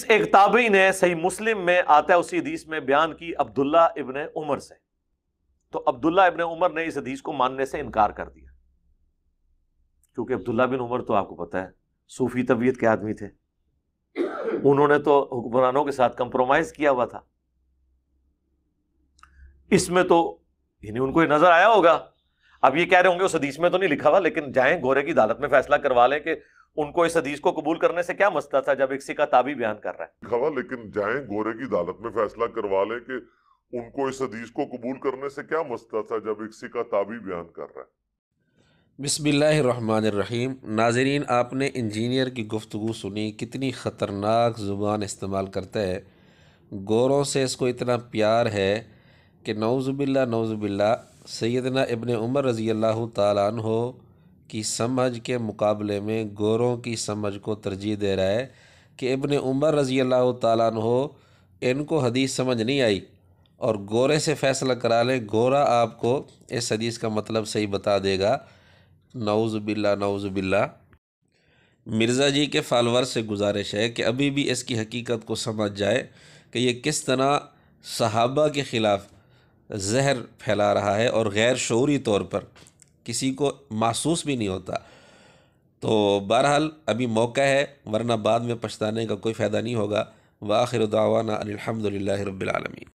एक ताबई ने सही मुस्लिम में आता है उसी हदीस में बयान की अब्दुल्ला इब्ने उमर से, तो अब्दुल्ला इब्ने उमर ने इस हदीस को मानने से इनकार कर दिया, क्योंकि अब्दुल्ला बिन उमर तो आपको पता है सूफी तबीयत के आदमी थे, उन्होंने तो हुक्मरानों के साथ कंप्रोमाइज किया हुआ था। इसमें तो यानी उनको ये नजर आया होगा। अब ये कह रहे होंगे उस हदीस में तो नहीं लिखा हुआ, लेकिन जाएं गोरे की अदालत में फैसला करवा लें कि उनको इस हदीस को कबूल करने से क्या मसला था, जब एक सिक्का ताबी बयान कर रहा है। खवा लेकिन जाएं गोरे की अदालत में फैसला करवा लें कि उनको इस हदीस को कबूल करने से क्या मसला था, जब एक सिक्का ताबी बयान कर रहा है। बिस्मिल्लाहिर्रहमानिर्रहीम। नाज़रीन, आपने इंजीनियर की गुफ्तगू सुनी, कितनी ख़तरनाक ज़ुबान इस्तेमाल करता है। गोरों से इसको इतना प्यार है कि नौज़ुबिल्ला सैयदना इब्ने उमर रज़ी अल्लाह ताला अन्हो की समझ के मुकाबले में गोरों की समझ को तरजीह दे रहा है कि इब्ने उमर रज़ी अल्लाह ताला अन्हो इनको हदीस समझ नहीं आई और गोरे से फ़ैसला करा लें, गोरा आपको इस हदीस का मतलब सही बता देगा। नौज़ुबिल्ला। मिर्ज़ा जी के फॉलोअर से गुजारिश है कि अभी भी इसकी हकीकत को समझ जाए कि ये किस तरह सहाबा के ख़िलाफ़ जहर फैला रहा है और गैर शऊरी तौर पर किसी को महसूस भी नहीं होता। तो बहरहाल अभी मौका है, वरना बाद में पछताने का कोई फ़ायदा नहीं होगा। व आखिर दावाना अनिल हम्दुलिल्लाहि रब्बिल आलमीन।